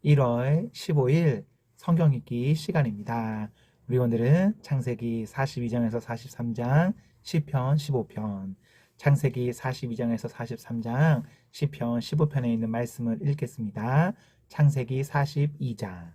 1월 15일 성경 읽기 시간입니다. 우리 오늘은 창세기 42장에서 43장, 시편 15편, 창세기 42장에서 43장, 시편 15편에 있는 말씀을 읽겠습니다. 창세기 42장.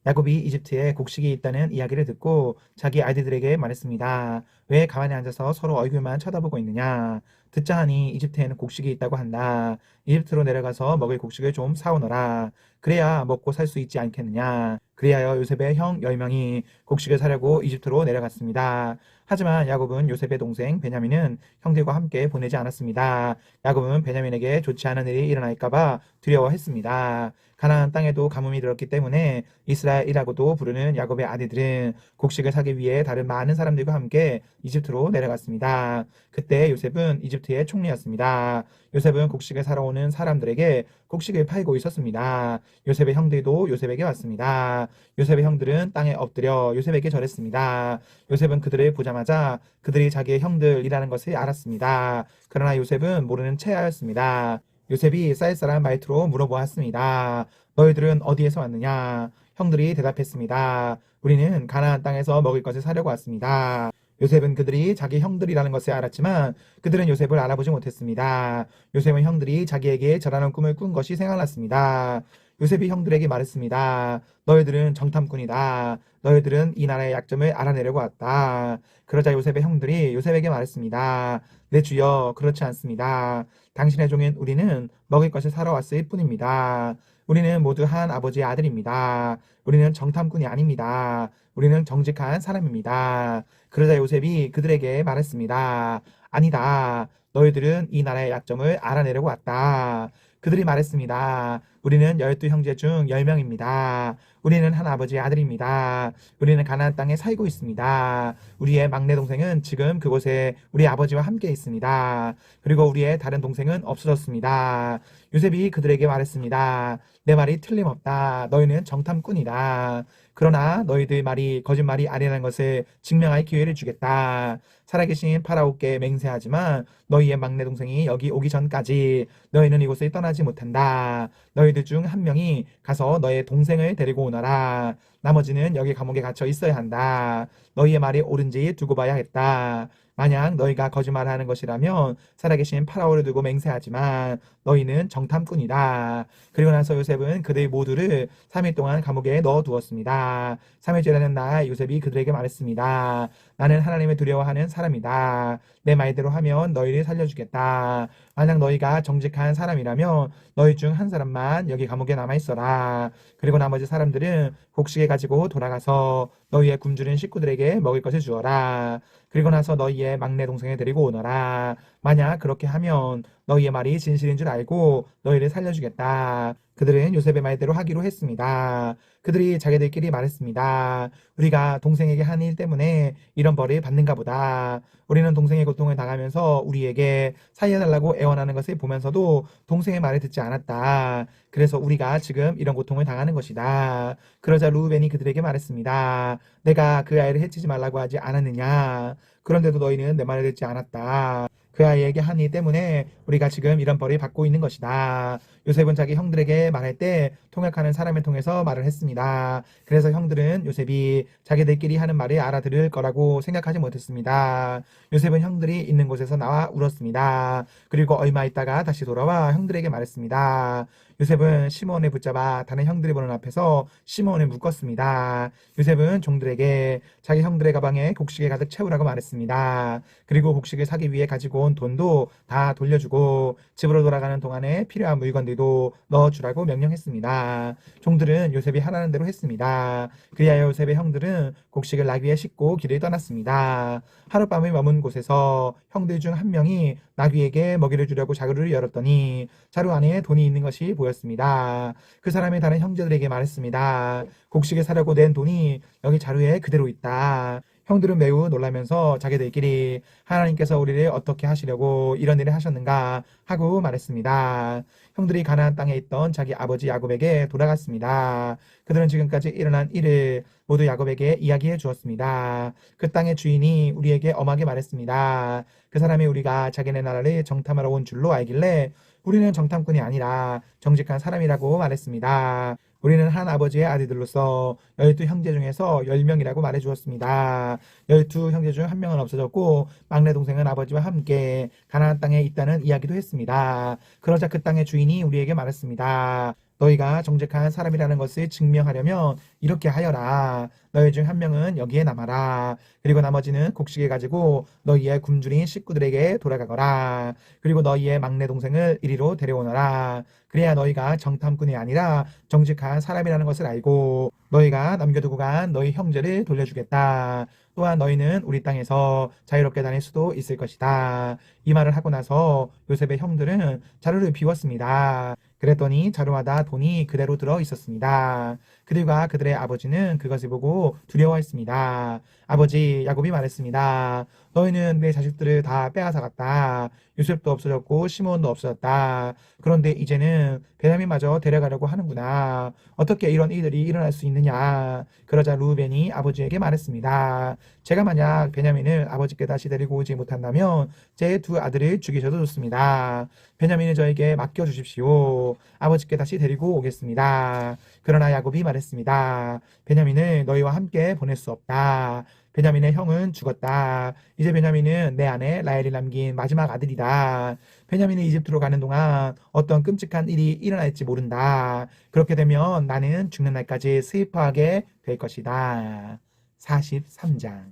야곱이 이집트에 곡식이 있다는 이야기를 듣고 자기 아이들에게 말했습니다. 왜 가만히 앉아서 서로 얼굴만 쳐다보고 있느냐? 듣자 하니 이집트에는 곡식이 있다고 한다. 이집트로 내려가서 먹을 곡식을 좀 사오너라. 그래야 먹고 살 수 있지 않겠느냐? 그리하여 요셉의 형 10명이 곡식을 사려고 이집트로 내려갔습니다. 하지만 야곱은 요셉의 동생 베냐민은 형들과 함께 보내지 않았습니다. 야곱은 베냐민에게 좋지 않은 일이 일어날까봐 두려워했습니다. 가나안 땅에도 가뭄이 들었기 때문에 이스라엘이라고도 부르는 야곱의 아들들은 곡식을 사기 위해 다른 많은 사람들과 함께 이집트로 내려갔습니다. 그때 요셉은 이집트의 총리였습니다. 요셉은 곡식을 사러 오는 사람들에게 곡식을 팔고 있었습니다. 요셉의 형들도 요셉에게 왔습니다. 요셉의 형들은 땅에 엎드려 요셉에게 절했습니다. 요셉은 그들을 보자마자 그들이 자기의 형들이라는 것을 알았습니다. 그러나 요셉은 모르는 체하였습니다. 요셉이 쌀쌀한 말투로 물어보았습니다. 너희들은 어디에서 왔느냐? 형들이 대답했습니다. 우리는 가나안 땅에서 먹을 것을 사려고 왔습니다. 요셉은 그들이 자기 형들이라는 것을 알았지만 그들은 요셉을 알아보지 못했습니다. 요셉은 형들이 자기에게 절하는 꿈을 꾼 것이 생각났습니다. 요셉이 형들에게 말했습니다. 너희들은 정탐꾼이다. 너희들은 이 나라의 약점을 알아내려고 왔다. 그러자 요셉의 형들이 요셉에게 말했습니다. 내 주여, 그렇지 않습니다. 당신의 종인 우리는 먹을 것을 사러 왔을 뿐입니다. 우리는 모두 한 아버지의 아들입니다. 우리는 정탐꾼이 아닙니다. 우리는 정직한 사람입니다. 그러자 요셉이 그들에게 말했습니다. 아니다. 너희들은 이 나라의 약점을 알아내려고 왔다. 그들이 말했습니다. 우리는 12형제 중 10명입니다. 우리는 한 아버지의 아들입니다. 우리는 가나안 땅에 살고 있습니다. 우리의 막내 동생은 지금 그곳에 우리 아버지와 함께 있습니다. 그리고 우리의 다른 동생은 없어졌습니다. 요셉이 그들에게 말했습니다. 내 말이 틀림없다. 너희는 정탐꾼이다. 그러나 너희들 말이 거짓말이 아니라는 것을 증명할 기회를 주겠다. 살아계신 파라오께 맹세하지만 너희의 막내 동생이 여기 오기 전까지 너희는 이곳을 떠나지 못한다. 너희들 중 한 명이 가서 너의 동생을 데리고 오너라. 나머지는 여기 감옥에 갇혀 있어야 한다. 너희의 말이 옳은지 두고 봐야겠다. 만약 너희가 거짓말하는 것이라면 살아계신 파라오를 두고 맹세하지만 너희는 정탐꾼이다. 그리고 나서 요셉은 그들 모두를 3일 동안 감옥에 넣어두었습니다. 3일째라는 날 요셉이 그들에게 말했습니다. 나는 하나님을 두려워하는 사람이다. 내 말대로 하면 너희를 살려주겠다. 만약 너희가 정직한 사람이라면 너희 중 한 사람만 여기 감옥에 남아있어라. 그리고 나머지 사람들은 곡식을 가지고 돌아가서 너희의 굶주린 식구들에게 먹을 것을 주어라. 그리고 나서 너희의 막내 동생을 데리고 오너라. 만약 그렇게 하면 너희의 말이 진실인 줄 알고 너희를 살려주겠다. 그들은 요셉의 말대로 하기로 했습니다. 그들이 자기들끼리 말했습니다. 우리가 동생에게 한 일 때문에 이런 벌을 받는가 보다. 우리는 동생의 고통을 당하면서 우리에게 살려달라고 애원하는 것을 보면서도 동생의 말을 듣지 않았다. 그래서 우리가 지금 이런 고통을 당하는 것이다. 그러자 루벤이 그들에게 말했습니다. 내가 그 아이를 해치지 말라고 하지 않았느냐? 그런데도 너희는 내 말을 듣지 않았다. 그 아이에게 한 일 때문에 우리가 지금 이런 벌을 받고 있는 것이다. 요셉은 자기 형들에게 말할 때 통역하는 사람을 통해서 말을 했습니다. 그래서 형들은 요셉이 자기들끼리 하는 말을 알아들을 거라고 생각하지 못했습니다. 요셉은 형들이 있는 곳에서 나와 울었습니다. 그리고 얼마 있다가 다시 돌아와 형들에게 말했습니다. 요셉은 시므온을 붙잡아 다른 형들이 보는 앞에서 시므온을 묶었습니다. 요셉은 종들에게 자기 형들의 가방에 곡식을 가득 채우라고 말했습니다. 그리고 곡식을 사기 위해 가지고 온 돈도 다 돌려주고 집으로 돌아가는 동안에 필요한 물건들도 넣어주라고 명령했습니다. 종들은 요셉이 하라는 대로 했습니다. 그리하여 요셉의 형들은 곡식을 나귀에 싣고 길을 떠났습니다. 하룻밤을 머문 곳에서 형들 중 한 명이 나귀에게 먹이를 주려고 자루를 열었더니 자루 안에 돈이 있는 것이 보였습니다. 그 사람이 다른 형제들에게 말했습니다. 곡식을 사려고 낸 돈이 여기 자루에 그대로 있다. 형들은 매우 놀라면서 자기들끼리 하나님께서 우리를 어떻게 하시려고 이런 일을 하셨는가 하고 말했습니다. 형들이 가나안 땅에 있던 자기 아버지 야곱에게 돌아갔습니다. 그들은 지금까지 일어난 일을 모두 야곱에게 이야기해 주었습니다. 그 땅의 주인이 우리에게 엄하게 말했습니다. 그 사람이 우리가 자기네 나라를 정탐하러 온 줄로 알길래 우리는 정탐꾼이 아니라 정직한 사람이라고 말했습니다. 우리는 한 아버지의 아들들로서 12 형제 중에서 10명이라고 말해 주었습니다. 12 형제 중 한 명은 없어졌고 막내 동생은 아버지와 함께 가나안 땅에 있다는 이야기도 했습니다. 그러자 그 땅의 주인이 우리에게 말했습니다. 너희가 정직한 사람이라는 것을 증명하려면 이렇게 하여라. 너희 중 한 명은 여기에 남아라. 그리고 나머지는 곡식을 가지고 너희의 굶주린 식구들에게 돌아가거라. 그리고 너희의 막내 동생을 이리로 데려오너라. 그래야 너희가 정탐꾼이 아니라 정직한 사람이라는 것을 알고 너희가 남겨두고 간 너희 형제를 돌려주겠다. 또한 너희는 우리 땅에서 자유롭게 다닐 수도 있을 것이다. 이 말을 하고 나서 요셉의 형들은 자루를 비웠습니다. 그랬더니 자루마다 돈이 그대로 들어 있었습니다. 그들과 그들의 아버지는 그것을 보고 두려워했습니다. 아버지 야곱이 말했습니다. 너희는 내 자식들을 다 빼앗아갔다. 요셉도 없어졌고 시몬도 없어졌다. 그런데 이제는 베냐민마저 데려가려고 하는구나. 어떻게 이런 일들이 일어날 수 있느냐. 그러자 루벤이 아버지에게 말했습니다. 제가 만약 베냐민을 아버지께 다시 데리고 오지 못한다면 제 두 아들을 죽이셔도 좋습니다. 베냐민을 저에게 맡겨주십시오. 아버지께 다시 데리고 오겠습니다. 그러나 야곱이 말했습니다. 베냐민을 너희와 함께 보낼 수 없다. 베냐민의 형은 죽었다. 이제 베냐민은 내 아내 라헬이 남긴 마지막 아들이다. 베냐민이 이집트로 가는 동안 어떤 끔찍한 일이 일어날지 모른다. 그렇게 되면 나는 죽는 날까지 슬퍼하게 될 것이다. 43장.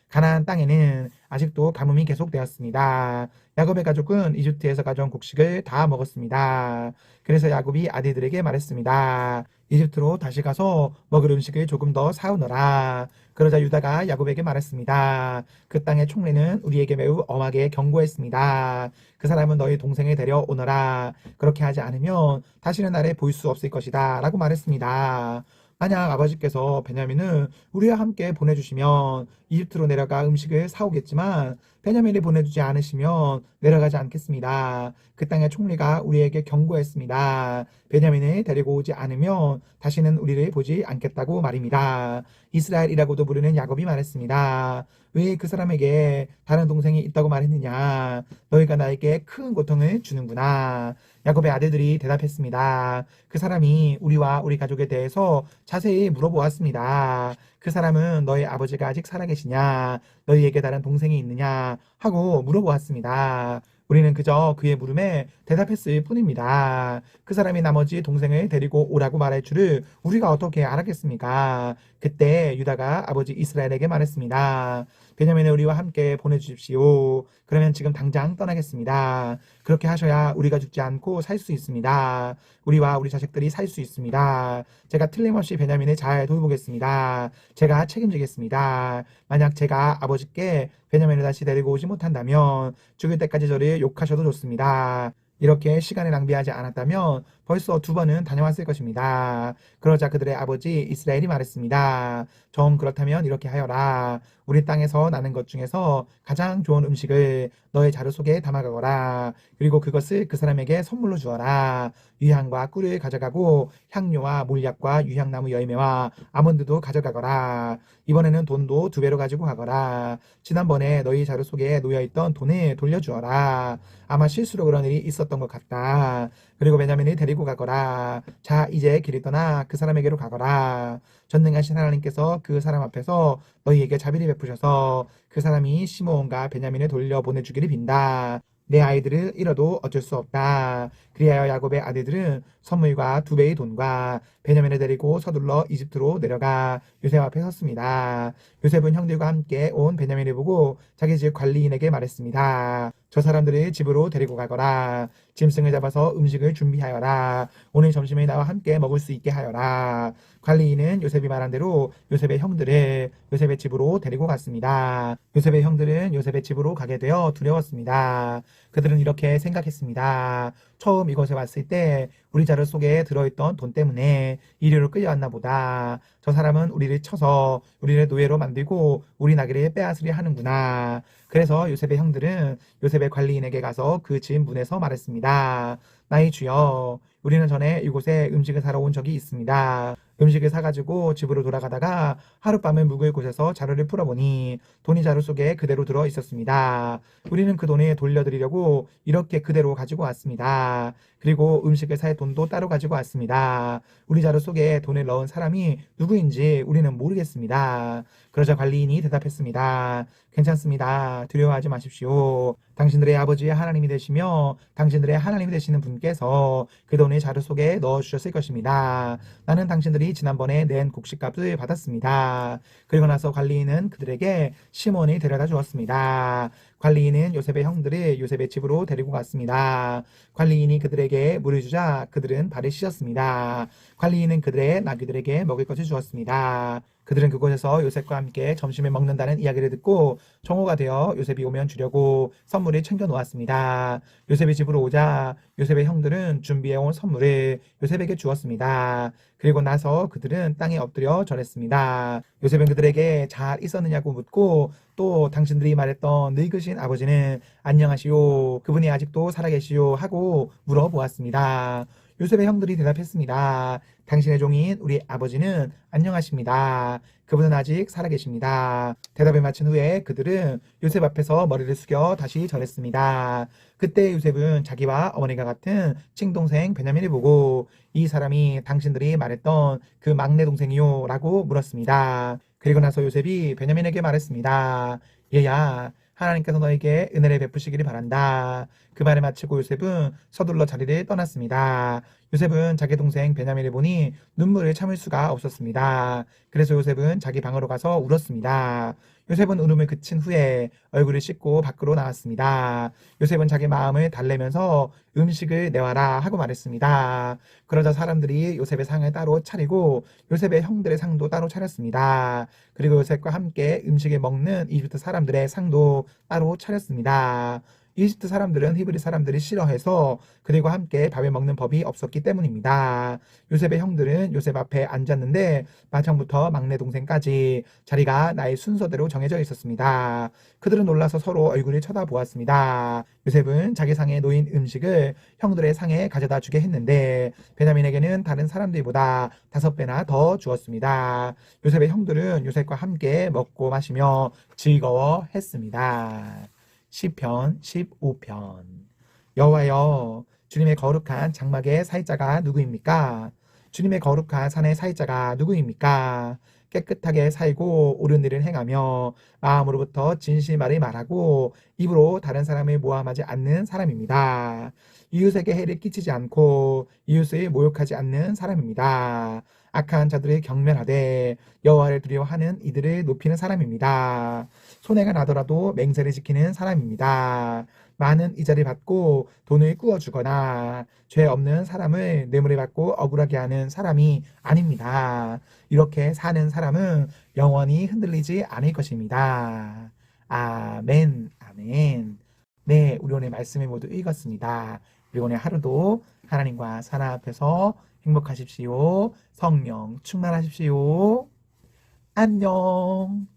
가나안 땅에는 아직도 가뭄이 계속되었습니다. 야곱의 가족은 이집트에서 가져온 곡식을 다 먹었습니다. 그래서 야곱이 아들들에게 말했습니다. 이집트로 다시 가서 먹을 음식을 조금 더 사오너라. 그러자 유다가 야곱에게 말했습니다. 그 땅의 총리는 우리에게 매우 엄하게 경고했습니다. 그 사람은 너희 동생을 데려오너라. 그렇게 하지 않으면 다시는 나를 볼 수 없을 것이다. 라고 말했습니다. 만약 아버지께서 베냐민을 우리와 함께 보내주시면 이집트로 내려가 음식을 사오겠지만 베냐민을 보내주지 않으시면 내려가지 않겠습니다. 그 땅의 총리가 우리에게 경고했습니다. 베냐민을 데리고 오지 않으면 다시는 우리를 보지 않겠다고 말입니다. 이스라엘이라고도 부르는 야곱이 말했습니다. 왜 그 사람에게 다른 동생이 있다고 말했느냐? 너희가 나에게 큰 고통을 주는구나. 야곱의 아들들이 대답했습니다. 그 사람이 우리와 우리 가족에 대해서 자세히 물어보았습니다. 그 사람은 너희 아버지가 아직 살아계시냐? 너희에게 다른 동생이 있느냐? 하고 물어보았습니다. 우리는 그저 그의 물음에 대답했을 뿐입니다. 그 사람이 나머지 동생을 데리고 오라고 말할 줄을 우리가 어떻게 알았겠습니까? 그때 유다가 아버지 이스라엘에게 말했습니다. 베냐민을 우리와 함께 보내주십시오. 그러면 지금 당장 떠나겠습니다. 그렇게 하셔야 우리가 죽지 않고 살 수 있습니다. 우리와 우리 자식들이 살 수 있습니다. 제가 틀림없이 베냐민을 잘 돌보겠습니다. 제가 책임지겠습니다. 만약 제가 아버지께 베냐민을 다시 데리고 오지 못한다면 죽을 때까지 저를 욕하셔도 좋습니다. 이렇게 시간을 낭비하지 않았다면 벌써 2번은 다녀왔을 것입니다. 그러자 그들의 아버지 이스라엘이 말했습니다. 정 그렇다면 이렇게 하여라. 우리 땅에서 나는 것 중에서 가장 좋은 음식을 너의 자루 속에 담아가거라. 그리고 그것을 그 사람에게 선물로 주어라. 유향과 꿀을 가져가고 향료와 몰약과 유향나무 열매와 아몬드도 가져가거라. 이번에는 돈도 2배로 가지고 가거라. 지난번에 너희 자루 속에 놓여있던 돈을 돌려주어라. 아마 실수로 그런 일이 있었던 것 같다. 그리고 베냐민을 데리고 가거라. 자, 이제 길을 떠나 그 사람에게로 가거라. 전능하신 하나님께서 그 사람 앞에서 너희에게 자비를 베푸셔서 그 사람이 시므온과 베냐민을 돌려보내주기를 빈다. 내 아이들을 잃어도 어쩔 수 없다. 그리하여 야곱의 아들들은 선물과 2배의 돈과 베냐민을 데리고 서둘러 이집트로 내려가 요셉 앞에 섰습니다. 요셉은 형들과 함께 온 베냐민을 보고 자기 집 관리인에게 말했습니다. 저 사람들을 집으로 데리고 가거라. 짐승을 잡아서 음식을 준비하여라. 오늘 점심에 나와 함께 먹을 수 있게 하여라. 관리인은 요셉이 말한 대로 요셉의 형들을 요셉의 집으로 데리고 갔습니다. 요셉의 형들은 요셉의 집으로 가게 되어 두려웠습니다. 그들은 이렇게 생각했습니다. 처음 이곳에 왔을 때 우리 자루 속에 들어있던 돈 때문에 이리로 끌려왔나 보다. 저 사람은 우리를 쳐서 우리를 노예로 만들고 우리 나귀를 빼앗으려 하는구나. 그래서 요셉의 형들은 요셉의 관리인에게 가서 그 집 문에서 말했습니다. 나의 주여, 우리는 전에 이곳에 음식을 사러 온 적이 있습니다. 음식을 사가지고 집으로 돌아가다가 하룻밤을 묵을 곳에서 자루를 풀어보니 돈이 자루 속에 그대로 들어 있었습니다. 우리는 그 돈을 돌려드리려고 이렇게 그대로 가지고 왔습니다. 그리고 음식을 살 돈도 따로 가지고 왔습니다. 우리 자루 속에 돈을 넣은 사람이 누구인지 우리는 모르겠습니다. 그러자 관리인이 대답했습니다. 괜찮습니다. 두려워하지 마십시오. 당신들의 아버지의 하나님이 되시며 당신들의 하나님이 되시는 분께서 그 돈을 자루 속에 넣어주셨을 것입니다. 나는 당신들이 지난번에 낸 곡식값을 받았습니다. 그리고 나서 관리인은 그들에게 시몬을 데려다 주었습니다. 관리인은 요셉의 형들을 요셉의 집으로 데리고 갔습니다. 관리인이 그들에게 물을 주자 그들은 발을 씻었습니다. 관리인은 그들의 나귀들에게 먹을 것을 주었습니다. 그들은 그곳에서 요셉과 함께 점심을 먹는다는 이야기를 듣고 정오가 되어 요셉이 오면 주려고 선물을 챙겨 놓았습니다. 요셉이 집으로 오자 요셉의 형들은 준비해온 선물을 요셉에게 주었습니다. 그리고 나서 그들은 땅에 엎드려 절했습니다. 요셉은 그들에게 잘 있었느냐고 묻고 또 당신들이 말했던 늙으신 아버지는 안녕하시오. 그분이 아직도 살아계시오 하고 물어보았습니다. 요셉의 형들이 대답했습니다. 당신의 종인 우리 아버지는 안녕하십니다. 그분은 아직 살아계십니다. 대답을 마친 후에 그들은 요셉 앞에서 머리를 숙여 다시 절했습니다. 그때 요셉은 자기와 어머니가 같은 친동생 베냐민을 보고 이 사람이 당신들이 말했던 그 막내 동생이요? 라고 물었습니다. 그리고 나서 요셉이 베냐민에게 말했습니다. 얘야, 하나님께서 너에게 은혜를 베푸시기를 바란다. 그 말을 마치고 요셉은 서둘러 자리를 떠났습니다. 요셉은 자기 동생 베냐민을 보니 눈물을 참을 수가 없었습니다. 그래서 요셉은 자기 방으로 가서 울었습니다. 요셉은 울음을 그친 후에 얼굴을 씻고 밖으로 나왔습니다. 요셉은 자기 마음을 달래면서 음식을 내와라 하고 말했습니다. 그러자 사람들이 요셉의 상을 따로 차리고 요셉의 형들의 상도 따로 차렸습니다. 그리고 요셉과 함께 음식을 먹는 이집트 사람들의 상도 따로 차렸습니다. 이집트 사람들은 히브리 사람들이 싫어해서 그들과 함께 밥을 먹는 법이 없었기 때문입니다. 요셉의 형들은 요셉 앞에 앉았는데 마청부터 막내 동생까지 자리가 나의 순서대로 정해져 있었습니다. 그들은 놀라서 서로 얼굴을 쳐다보았습니다. 요셉은 자기 상에 놓인 음식을 형들의 상에 가져다 주게 했는데 베냐민에게는 다른 사람들보다 5배나 더 주었습니다. 요셉의 형들은 요셉과 함께 먹고 마시며 즐거워했습니다. 시편 15편. 여호와여, 주님의 거룩한 장막의 사이자가 누구입니까? 주님의 거룩한 산의 사이자가 누구입니까? 깨끗하게 살고 옳은 일을 행하며 마음으로부터 진실말을 말하고 입으로 다른 사람을 모함하지 않는 사람입니다. 이웃에게 해를 끼치지 않고 이웃을 모욕하지 않는 사람입니다. 악한 자들을 경멸하되 여호와를 두려워하는 이들을 높이는 사람입니다. 손해가 나더라도 맹세를 지키는 사람입니다. 많은 이자를 받고 돈을 꾸어주거나 죄 없는 사람을 뇌물을 받고 억울하게 하는 사람이 아닙니다. 이렇게 사는 사람은 영원히 흔들리지 않을 것입니다. 아멘, 아멘. 네, 우리 오늘 말씀을 모두 읽었습니다. 우리 오늘 하루도 하나님과 사나 앞에서 행복하십시오. 성령 충만하십시오. 안녕.